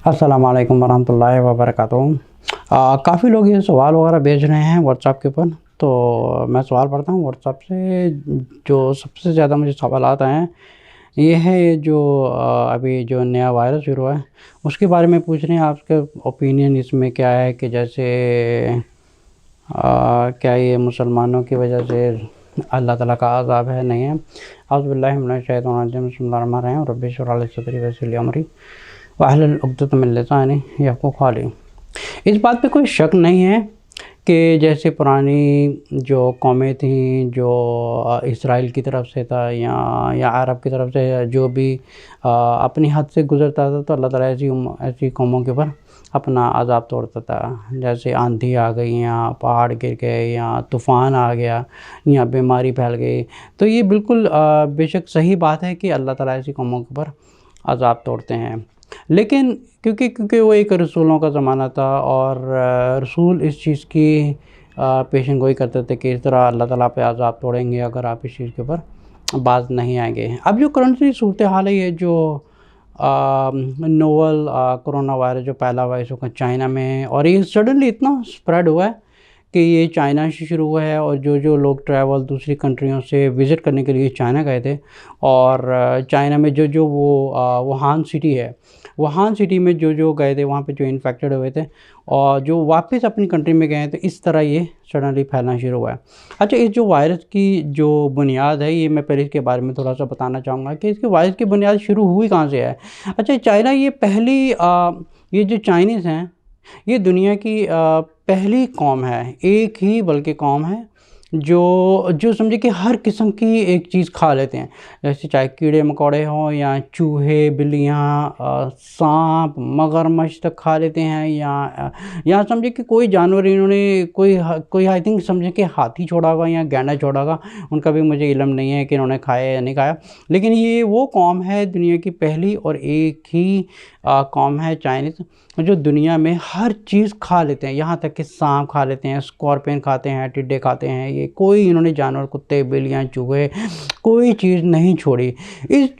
अस्सलाम वालेकुम वरहमतुल्लाहि वबरकातुहू। काफ़ी लोग ये सवाल वगैरह भेज रहे हैं व्हाट्सएप के ऊपर, तो मैं सवाल पढ़ता हूँ व्हाट्सएप से। जो सबसे ज़्यादा मुझे सवाल आते हैं ये है, ये जो अभी जो नया वायरस शुरू हुआ है उसके बारे में पूछ रहे हैं। आपके ओपिनियन इसमें क्या है कि जैसे क्या ये मुसलमानों की वजह से अल्लाह ताला का अज़ाब है, नहीं है? औज़ु बिल्लाहि मिनश शैतानिर रजीम, बिस्मिल्लाहिर रहमानिर रहीम, रब्बि इश्रह ली सदरी वयस्सिर ली अमरी वाहलुल उक़दतम मिन लिसानी यफ़क़हू क़ौली। इस बात पे कोई शक नहीं है कि जैसे पुरानी जो कौमें थीं, जो इसराइल की तरफ से था या अरब की तरफ से जो भी अपनी हद से गुज़रता था, तो अल्लाह ताला ऐसी कौमों के ऊपर अपना अज़ाब तोड़ता था। जैसे आंधी आ गई या पहाड़ गिर गए या तूफ़ान आ गया या बीमारी फैल गई, तो ये बिल्कुल बेशक सही बात है कि अल्लाह ताला ऐसी कौमों के ऊपर अज़ाब तोड़ते हैं। लेकिन क्योंकि वो एक रसूलों का ज़माना था और रसूल इस चीज़ की पेशन गोई करते थे कि इस तरह अल्लाह ताला पे अज़ाब तोड़ेंगे अगर आप इस चीज़ के ऊपर बाज़ नहीं आएँगे। अब जो करंटली सूरत हाल है, ये जो नोवल कोरोना वायरस जो पहला वायरस हुआ चाइना में, और ये सडनली इतना स्प्रेड हुआ है कि ये चाइना से शुरू हुआ है। और जो लोग ट्रैवल दूसरी कंट्रियों से विज़िट करने के लिए चाइना गए थे, और चाइना में जो वो वुहान सिटी है, वुहान सिटी में जो गए थे वहाँ पे जो इन्फेक्टेड हुए थे और जो वापस अपनी कंट्री में गए हैं, तो इस तरह ये सडनली फैलना शुरू हुआ है। अच्छा, इस जो वायरस की जो बुनियाद है, ये मैं पहले इसके बारे में थोड़ा सा बताना चाहूँगा कि इसके वायरस की बुनियाद शुरू हुई कहाँ से है। अच्छा, चाइना ये पहली ये जो चाइनीज़ हैं, ये दुनिया की पहली कौम है, एक ही बल्कि कौम है जो समझे कि हर किस्म की एक चीज़ खा लेते हैं। जैसे चाहे कीड़े मकोड़े हों या चूहे, बिल्लियाँ, साँप, मगरमच्छ तक खा लेते हैं, या समझे कि कोई जानवर इन्होंने कोई आई थिंक समझे कि हाथी छोड़ा होगा या गैंडा छोड़ा होगा, उनका भी मुझे इल्म नहीं है कि इन्होंने खाया या नहीं खाया। लेकिन ये वो कौम है दुनिया की पहली और एक ही कौम है चाइनीज़, जो दुनिया में हर चीज़ खा लेते हैं, यहाँ तक कि सांप खा लेते हैं, स्कॉर्पियन खाते हैं, टिड्डे खाते हैं। ये कोई इन्होंने जानवर, कुत्ते, बिल्लियाँ, चूहे, कोई चीज़ नहीं छोड़ी। इस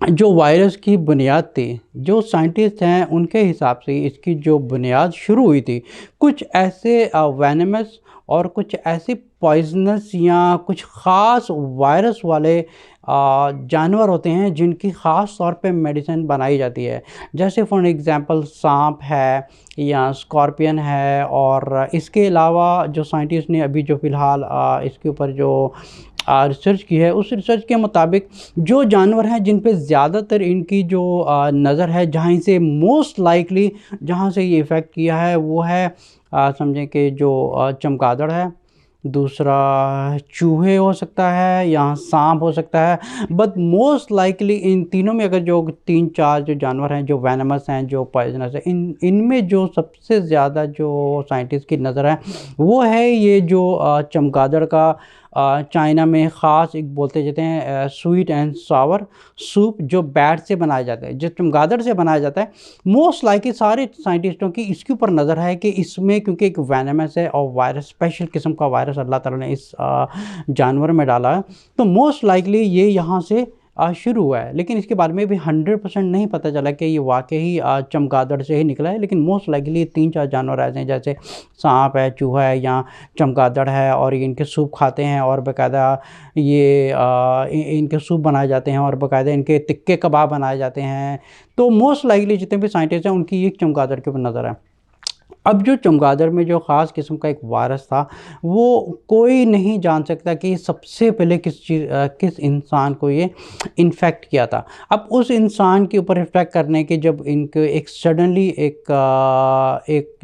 जो वायरस की बुनियाद थी, जो साइंटिस्ट हैं उनके हिसाब से इसकी जो बुनियाद शुरू हुई थी, कुछ ऐसे वेनेमस और कुछ ऐसे पॉइजनस या कुछ ख़ास वायरस वाले जानवर होते हैं जिनकी ख़ास तौर पे मेडिसिन बनाई जाती है। जैसे फॉर एग्ज़ाम्पल सांप है या स्कॉर्पियन है। और इसके अलावा जो साइंटिस्ट ने अभी जो फ़िलहाल इसके ऊपर जो रिसर्च की है, उस रिसर्च के मुताबिक जो जानवर हैं जिन पे ज़्यादातर इनकी जो नज़र है, जहाँ से मोस्ट लाइकली जहाँ से ये इफ़ेक्ट किया है, वो है समझें कि जो चमगादड़ है, दूसरा चूहे हो सकता है या सांप हो सकता है। बट मोस्ट लाइकली इन तीनों में अगर जो 3-4 जो जानवर हैं जो वेनमस हैं, जो पॉइजनस है, इनमें जो सबसे ज़्यादा जो साइंटिस्ट की नज़र है वो है ये जो चमगादड़ का चाइना में ख़ास एक बोलते जाते हैं स्वीट एंड सावर सूप, जो बैट से बनाया जाता है, जो चमगादड़ से बनाया जाता है। मोस्ट लाइकली सारे साइंटिस्टों की इसके ऊपर नज़र है कि इसमें क्योंकि एक वेनमस है और वायरस, स्पेशल किस्म का वायरस अल्लाह ताला ने इस जानवर में डाला है, तो मोस्ट लाइकली ये यहाँ से शुरू हुआ है। लेकिन इसके बारे में भी 100% नहीं पता चला कि ये वाकई चमगादड़ से ही निकला है। लेकिन मोस्ट लाइकली 3-4 जानवर ऐसे हैं, जैसे सांप है, चूहा है या चमगादड़ है, और ये इनके सूप खाते हैं और बाकायदा ये इनके सूप बनाए जाते हैं और बाकायदा इनके टिक्के कबाब बनाए जाते हैं। तो मोस्ट लाइकली जितने भी साइंटिस्ट हैं उनकी एक चमगादड़ के ऊपर नज़र है। अब जो चमगादड़ में जो ख़ास किस्म का एक वायरस था, वो कोई नहीं जान सकता कि सबसे पहले किस इंसान को ये इन्फेक्ट किया था। अब उस इंसान के ऊपर इफ़ेक्ट करने के जब इनके एक सडनली एक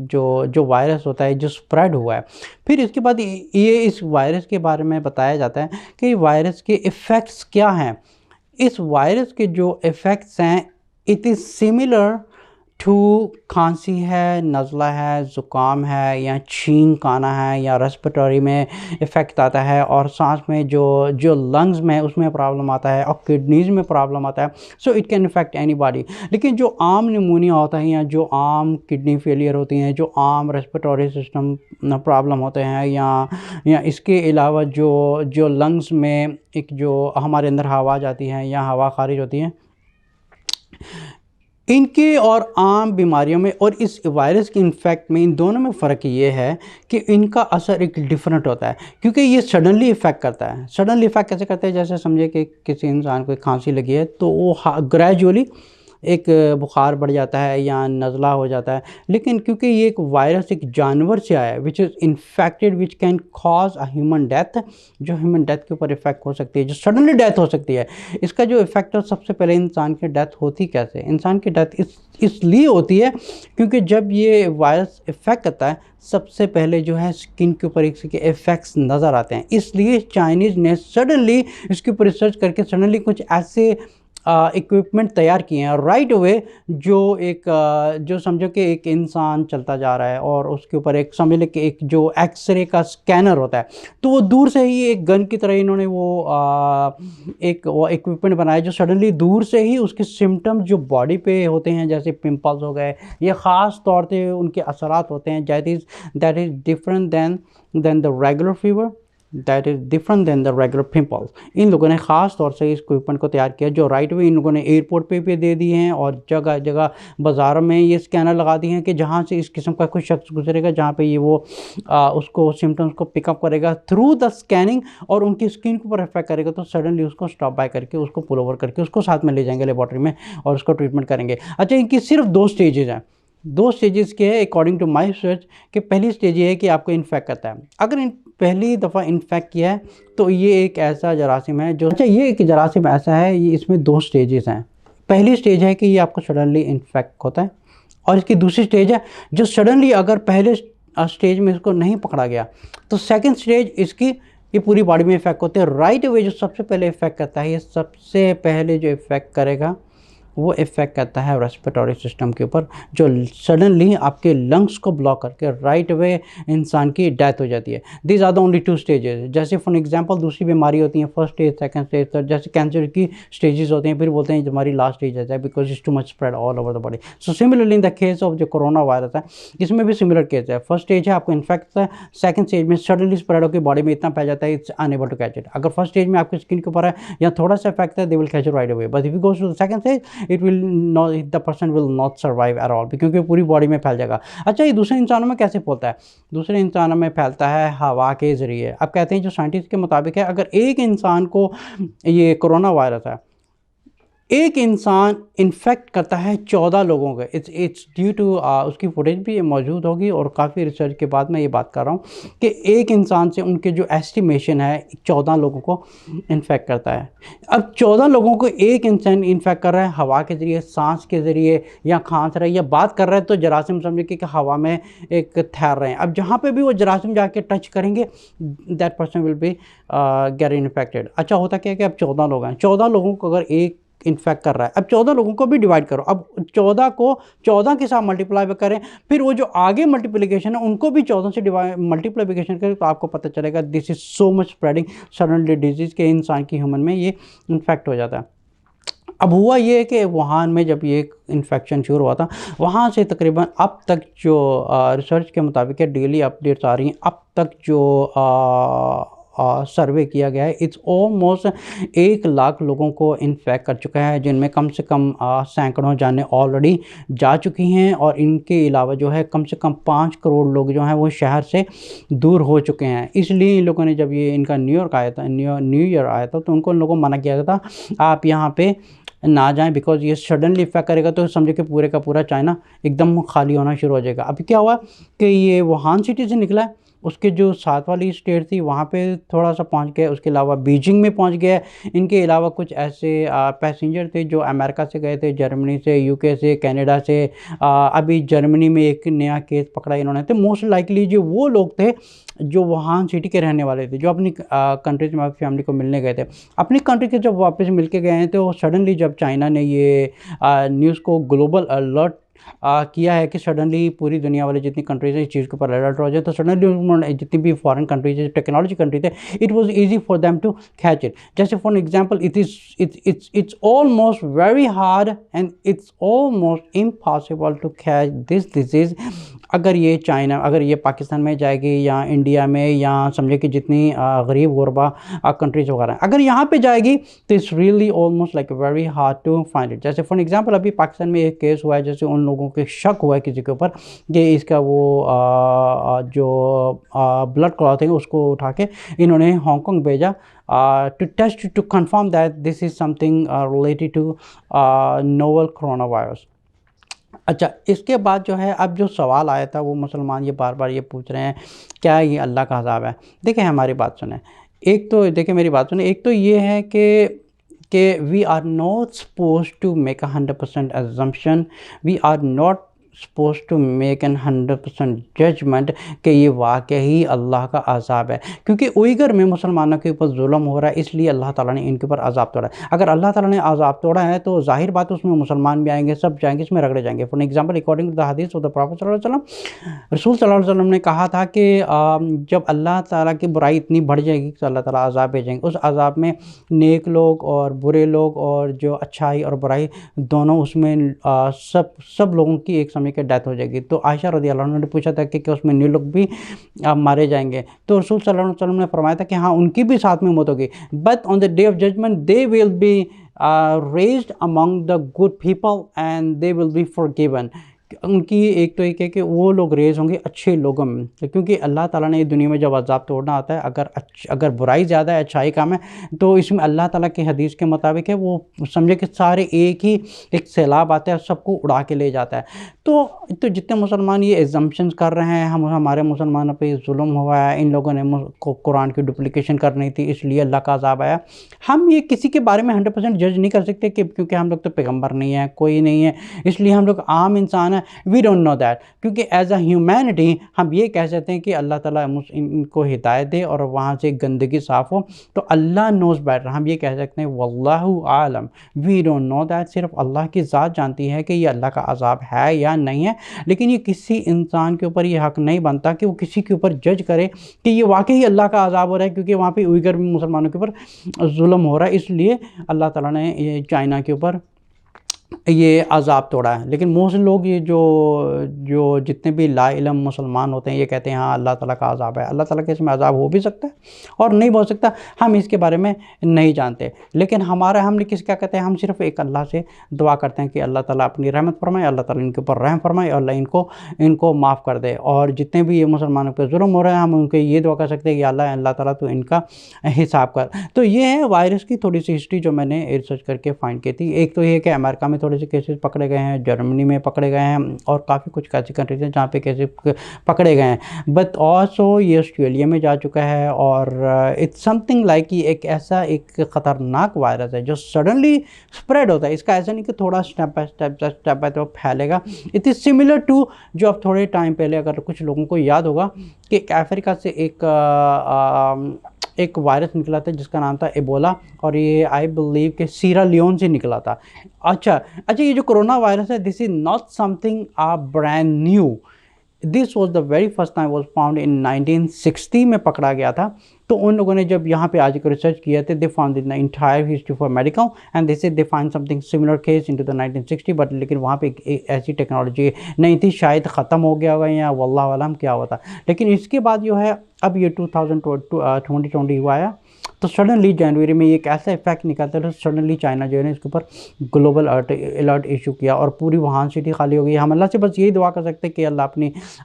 जो वायरस होता है जो स्प्रेड हुआ है, फिर इसके बाद ये इस वायरस के बारे में बताया जाता है कि वायरस के इफ़ेक्ट्स क्या हैं। इस वायरस के जो इफ़ेक्ट्स हैं, इट इज़ सिमिलर टू खांसी है, नज़ला है, ज़ुकाम है या छींक आना है या रेस्पिरेटरी में इफ़ेक्ट आता है, और सांस में जो लंग्स में उसमें प्रॉब्लम आता है और किडनीज़ में प्रॉब्लम आता है। So it can effect anybody. लेकिन जो आम निमोनिया होता है या जो आम किडनी फेलियर होती हैं, जो आम रेस्पिरेटरी सिस्टम प्रॉब्लम होते हैं, या इसके अलावा जो लंग्स में एक जो हमारे अंदर हवा जाती है या हवा खारिज होती है, इनके और आम बीमारियों में और इस वायरस के इन्फेक्ट में, इन दोनों में फ़र्क ये है कि इनका असर एक डिफरेंट होता है, क्योंकि ये सडनली इफ़ेक्ट करता है। सडनली इफ़ेक्ट कैसे करता है? जैसे समझिए कि किसी इंसान को खांसी लगी है, तो वो ग्रेजुअली एक बुखार बढ़ जाता है या नज़ला हो जाता है। लेकिन क्योंकि ये एक वायरस एक जानवर से आया है which is infected, which can cause a human death, जो ह्यूमन डेथ के ऊपर इफेक्ट हो सकती है, जो सडनली डेथ हो सकती है। इसका जो इफेक्ट है, सबसे पहले इंसान की डेथ होती कैसे? इंसान की डेथ इसलिए होती है क्योंकि जब ये वायरस इफेक्ट करता है, सबसे पहले जो है स्किन के ऊपर इसके इफ़ेक्ट्स नज़र आते हैं। इसलिए चाइनीज़ ने सडनली इसके ऊपर रिसर्च करके सडनली कुछ ऐसे इक्विपमेंट तैयार किए हैं राइट अवे, जो एक जो समझो कि एक इंसान चलता जा रहा है और उसके ऊपर एक समझ लें कि एक जो एक्सरे का स्कैनर होता है, तो वो दूर से ही एक गन की तरह इन्होंने एक वो इक्विपमेंट बनाया जो सडनली दूर से ही उसके सिम्टम्स जो बॉडी पे होते हैं, जैसे पिंपल्स हो गए, ये ख़ास तौर पे उनके असरात होते हैं, that is different than the regular fever, that is different than the regular pimples. इन लोगों ने ख़ास तौर से इस इक्विपमेंट को तैयार किया जो राइट वे इन लोगों ने एयरपोर्ट पे भी दे दिए हैं और जगह जगह बाज़ारों में ये स्कैनर लगा दिए हैं कि जहाँ से इस किस्म का कोई शख्स गुजरेगा, जहाँ पे ये वो उसको सिम्टम्स को पिकअप करेगा थ्रू द स्कैनिंग और उनकी स्किन के ऊपर इफेक्ट करेगा, तो सडनली उसको स्टॉप बाय करके उसको पुल ओवर करके उसको साथ में ले जाएंगे लेबॉर्ट्री में और उसको ट्रीटमेंट करेंगे। अच्छा, इनकी सिर्फ 2 स्टेजेज़ हैं। 2 स्टेजेस के हैं अकॉर्डिंग टू माय रिसर्च, कि पहली स्टेज ये है कि आपको इन्फेक्ट करता है। अगर इन पहली दफ़ा इन्फेक्ट किया है तो ये एक ऐसा जरासीम है जो, अच्छा ये एक जरासीम ऐसा है, ये इसमें 2 स्टेजेस हैं। पहली स्टेज है कि ये आपको सडनली इन्फेक्ट होता है और इसकी दूसरी स्टेज है जो सडनली अगर पहले स्टेज में इसको नहीं पकड़ा गया तो सेकेंड स्टेज इसकी ये पूरी बॉडी में इफेक्ट होते हैं। राइट अवे जो सबसे पहले इफेक्ट करता है, ये सबसे पहले जो इफेक्ट करेगा वो इफ़ेक्ट करता है रेस्पिरेटरी सिस्टम के ऊपर, जो सडनली आपके लंग्स को ब्लॉक करके राइट अवे इंसान की डेथ हो जाती है। These are the only 2 stages. जैसे फॉर एग्जांपल दूसरी बीमारी होती है first stage, second stage, third, जैसे कैंसर की स्टेजेस होते हैं, फिर बोलते हैं हमारी लास्ट स्टेज है because it's too much spread all over the body. So similarly in the case of जो कोरोना वायरस है, इसमें भी सिमिलर केस है। फर्स्ट स्टेज है आपको इन्फेक्ट है, सेकंड स्टेज में सडनली स्प्रेड होकर बॉडी में इतना फैल जाता है it's unable to catch it. अगर फर्स्ट स्टेज में आपकी स्किन के ऊपर है या थोड़ा सा इफेक्ट है, they will catch it right away, but if you goes to the second stage it will not, the person will not survive at all, क्योंकि पूरी बॉडी में फैल जाएगा। अच्छा, ये दूसरे इंसानों में कैसे फैलता है? दूसरे इंसानों में फैलता है हवा के ज़रिए। अब कहते हैं जो साइंटिस्ट के मुताबिक है, अगर एक इंसान को ये कोरोना वायरस है, एक इंसान इन्फेक्ट करता है 14 लोगों को, इट्स ड्यू टू उसकी फुटेज भी मौजूद होगी और काफ़ी रिसर्च के बाद मैं ये बात कर रहा हूँ कि एक इंसान से उनके जो एस्टिमेशन है 14 लोगों को इन्फेक्ट करता है। अब 14 लोगों को एक इंसान इन्फेक्ट कर रहा है हवा के ज़रिए, सांस के ज़रिए, या खांस रहा है या बात कर रहा है, तो जरासीम समझे कि हवा में एक ठहर रहे हैं। अब जहाँ पर भी वो जरासीम जाके टच करेंगे that person will be get infected. अच्छा, होता क्या है कि अब 14 लोग हैं, 14 लोगों को अगर एक इन्फेक्ट कर रहा है, अब 14 लोगों को भी डिवाइड करो, अब 14 को 14 के साथ मल्टीप्लाई करें, फिर वो जो आगे मल्टीप्लिकेशन है उनको भी 14 से डिवाइड मल्टीप्लिकेशन करें, तो आपको पता चलेगा this is so much spreading suddenly disease के इंसान की ह्यूमन में ये इन्फेक्ट हो जाता है। अब हुआ ये कि वुहान में जब ये इन्फेक्शन शुरू हुआ था, वहाँ से तकरीबन अब तक जो रिसर्च के मुताबिक है, डेली अपडेट्स आ रही हैं, अब तक जो सर्वे किया गया है, इट्स ऑलमोस्ट 1 लाख लोगों को इन्फेक्ट कर चुका है, जिनमें कम से कम सैकड़ों जानें ऑलरेडी जा चुकी हैं और इनके अलावा जो है कम से कम 5 करोड़ लोग जो हैं वो शहर से दूर हो चुके हैं। इसलिए इन लोगों ने जब ये इनका न्यू ईयर आया था तो उनको इन लोगों को मना किया था आप यहाँ पे ना जाएं, बिकॉज ये सडनली इफेक्ट करेगा तो समझो कि पूरे का पूरा चाइना एकदम खाली होना शुरू हो जाएगा। अभी क्या हुआ कि ये वुहान सिटी से निकला है, उसके जो साथ वाली स्टेट थी वहाँ पे थोड़ा सा पहुँच गया, उसके अलावा बीजिंग में पहुँच गया। इनके अलावा कुछ ऐसे पैसेंजर थे जो अमेरिका से गए थे, जर्मनी से, यूके से, कनाडा से। अभी जर्मनी में एक नया केस पकड़ा इन्होंने, तो मोस्ट लाइकली जो वो लोग थे जो वुहान सिटी के रहने वाले थे, जो अपनी कंट्रीज में फैमिली को मिलने गए थे, अपनी कंट्री के जब वापस मिल के गए हैं, तो सडनली जब चाइना ने ये न्यूज़ को ग्लोबल अलर्ट किया है कि सडनली पूरी दुनिया वाले जितनी कंट्रीज है इस चीज़ के ऊपर अलर्ट हो जाए, तो सडनली जितनी भी फॉरेन कंट्रीज टेक्नोलॉजी कंट्री थे, it was easy for them to catch it. जैसे for example it's almost very hard and it's almost impossible to catch this disease अगर ये चाइना, अगर ये पाकिस्तान में जाएगी या इंडिया में या समझे कि जितनी गरीब गुरबा कंट्रीज़ वगैरह हैं, अगर यहाँ पे जाएगी तो it's really almost like very hard to find it. जैसे फॉर एग्जांपल अभी पाकिस्तान में एक केस हुआ है, जैसे उन लोगों के शक हुआ है किसी के ऊपर कि इसका वो जो ब्लड क्लॉट है उसको उठा के इन्होंने हांगकांग भेजा to test to confirm that this is something related to novel corona virus. अच्छा, इसके बाद जो है अब जो सवाल आया था वो मुसलमान ये बार बार ये पूछ रहे हैं क्या ये अल्लाह का अज़ाब है। देखिए हमारी बात सुने, एक तो देखिए मेरी बात सुने, एक तो ये है कि we are not suppose to make 100% assumption, we are not suppose to make an 100% judgment कि ये वाकई अल्लाह का अज़ाब है, क्योंकि उइगर में मुसलमानों के ऊपर जुल्म हो रहा है, इसलिए अल्लाह ताला ने इनके ऊपर अज़ाब तोड़ा है। अगर अल्लाह ताला ने अज़ाब तोड़ा है तो ज़ाहिर बात है उसमें मुसलमान भी आएंगे, सब जाएंगे, इसमें रगड़े जाएंगे। For example according to the हदीस ऑफ द प्रॉफेट सल्लल्लाहु अलैहि वसल्लम, रसूल सल्लल्लाहु अलैहि वसल्लम ने कहा था कि जब अल्लाह ताला की बुराई इतनी बढ़ जाएगी तो अल्लाह ताला अज़ाब भेजेंगे, उस अज़ाब में नेक लोग और बुरे लोग और जो अच्छाई और बुराई दोनों उसमें सब लोगों की एक समय के डेथ हो जाएगी। तो आयशा रज़ी अल्लाह अन्हा ने पूछा था कि उसमें न्यू लोग भी मारे जाएंगे, तो रसूल सल्लल्लाहु अलैहि वसल्लम ने फरमाया था कि हाँ उनकी भी साथ में मौत होगी, but on the day of judgment they will be raised among the good people and they will be forgiven. उनकी एक तो एक है कि वो लोग रेज होंगे अच्छे लोगों में, क्योंकि अल्लाह ताला ने इस दुनिया में जब अज़ाब तोड़ना आता है, अगर बुराई ज़्यादा है अच्छाई कम है, तो इसमें अल्लाह ताला की हदीस के मुताबिक है वो समझे कि सारे एक सैलाब आता है सबको उड़ा के ले जाता है। तो जितने मुसलमान ये एग्जम्पशंस कर रहे हैं हमारे मुसलमानों पे जुल्म हुआ है, इन लोगों ने कुरान की डुप्लिकेशन करनी थी इसलिए अल्लाह का अज़ाब आया, हम ये किसी के बारे में 100% जज नहीं कर सकते कि क्योंकि हम लोग तो पैगम्बर नहीं है, कोई नहीं है, इसलिए हम लोग आम इंसान है, वी डोंट नो दैट। क्योंकि एज अ ह्यूमैनिटी हम ये कह सकते हैं कि अल्लाह ताला इनको हिदायत दे और वहाँ से गंदगी साफ़ हो, तो अल्लाह नोज़ बेटर, हम ये कह सकते हैं वल्लाहु आलम, वी डोंट नो दैट। सिर्फ अल्लाह की ज़ात जानती है कि ये अल्लाह का अज़ाब है या नहीं है, लेकिन ये किसी इंसान के ऊपर ये हक़ नहीं बनता कि वो किसी के ऊपर जज करे कि ये वाकई अल्लाह का अज़ाब हो रहा है, क्योंकि वहाँ पे उइगर मुसलमानों के ऊपर जुल्म हो रहा है, इसलिए अल्लाह ताला ने ये चाइना के ऊपर ये अज़ाब तोड़ा है। लेकिन मोस्ट लोग ये जो जितने भी ला इल्म मुसलमान होते हैं ये कहते हैं हाँ अल्लाह ताला का अज़ाब है। अल्लाह ताला के इसमें अज़ाब हो भी सकता है और नहीं हो सकता, हम इसके बारे में नहीं जानते। लेकिन हम क्या कहते हैं, हम सिर्फ एक अल्लाह से दुआ करते हैं कि अल्लाह ताला अपनी रहमत फरमाए, अल्लाह ताला इनके ऊपर रहम फरमाए और अल्लाह इनको माफ़ कर दे। और जितने भी ये मुसलमानों पर जुल्म हो रहे हैं हम उनके ये दुआ कर सकते हैं कि अल्लाह ताला तो इनका हिसाब कर। तो ये है वायरस की थोड़ी सी हिस्ट्री जो मैंने रिसर्च करके फाइंड की थी। एक तो ये कि अमेरिका में थोड़े से केसेस पकड़े गए हैं, जर्मनी में पकड़े गए हैं और काफ़ी कुछ ऐसी कंट्रीज हैं जहाँ पे केसेस पकड़े गए हैं, बट ऑल्सो ये ऑस्ट्रेलिया में जा चुका है। और इट्स समथिंग लाइक कि एक ख़तरनाक वायरस है जो सडनली स्प्रेड होता है। इसका ऐसा नहीं कि थोड़ा स्टेप बाय तो फैलेगा। इट इज़ सिमिलर टू जो अब थोड़े टाइम पहले अगर कुछ लोगों को याद होगा कि अफ्रीका से एक वायरस निकला था जिसका नाम था एबोला, और ये आई बिलीव कि सीरा लियोन से निकला था। अच्छा, ये जो कोरोना वायरस है this is not something brand new, this was the very first time was found in 1960 में पकड़ा गया था। तो उन लोगों ने जब यहाँ पे आज रिसर्च किया थे they found in the entire history for medical and they find something similar case into the 1960, but लेकिन वहाँ पे एक ऐसी टेक्नोलॉजी नहीं थी, शायद ख़त्म हो गया होगा या वल्लाह आलम क्या हुआ था। लेकिन इसके बाद जो है अब ये 2020 हुआ है, तो सडनली जनवरी में ये एक ऐसा इफेक्ट निकलता है, सडनली चाइना जो है ना इसके ऊपर ग्लोबल अलर्ट इशू किया और पूरी वुहान सिटी खाली हो गई। हम अल्लाह से बस यही दुआ कर सकते हैं कि अल्लाह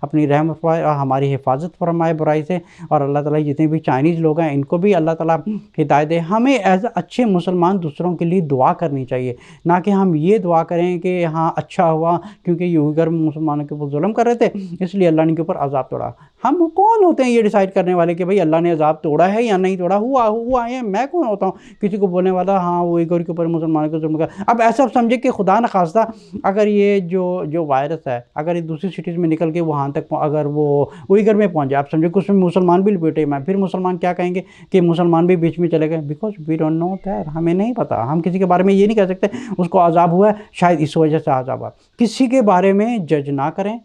अपनी रहमत फरमाए और हमारी हिफाजत फरमाए बुराई से, और अल्लाह ताला जितने भी चाइनीज़ लोग हैं इनको भी अल्लाह ताला हिदायत दे। हमें एज अच्छे मुसलमान दूसरों के लिए दुआ करनी चाहिए, ना कि हम ये दुआ करें कि हाँ अच्छा हुआ क्योंकि यूगर मुसलमानों के ऊपर जुल्म कर रहे थे इसलिए अल्लाह ने के ऊपर अजाब तोड़ा। हम कौन होते हैं ये डिसाइड करने वाले कि भाई अल्लाह ने अजाब तोड़ा है या नहीं तोड़ा, हुआ है। मैं कौन होता हूँ किसी को बोलने वाला हाँ वो उइगर के ऊपर मुसलमानों के जुल्म कर। अब ऐसा समझे कि खुदा न खास्ता अगर ये जो वायरस है अगर ये दूसरी सिटीज़ में निकल के वहाँ तक अगर वो उइगर में पहुँच जाए, आप समझे कि उसमें मुसलमान भी लपेटे में, फिर मुसलमान क्या कहेंगे कि मुसलमान भी बीच में चले गए, because we don't know that, हमें नहीं पता। हम किसी के बारे में ये नहीं कह सकते उसको अजाब हुआ है शायद इस वजह से अजाब हुआ। किसी के बारे में जज ना करें,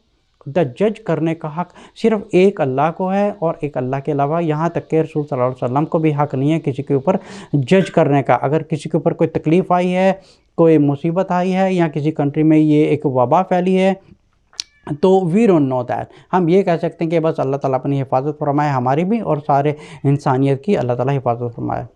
द जज करने का हक़ सिर्फ एक अल्लाह को है और एक अल्लाह के अलावा यहाँ तक के रसूल सल्लल्लाहु अलैहि वसल्लम को भी हक़ नहीं है किसी के ऊपर जज करने का। अगर किसी के ऊपर कोई तकलीफ़ आई है, कोई मुसीबत आई है या किसी कंट्री में ये एक वबा फैली है तो वी डोंट नो दैट। हम ये कह सकते हैं कि बस अल्लाह ताला अपनी हिफाज़त फरमाए हमारी भी और सारे इंसानियत की अल्लाह ताला हिफाज़त फरमाए।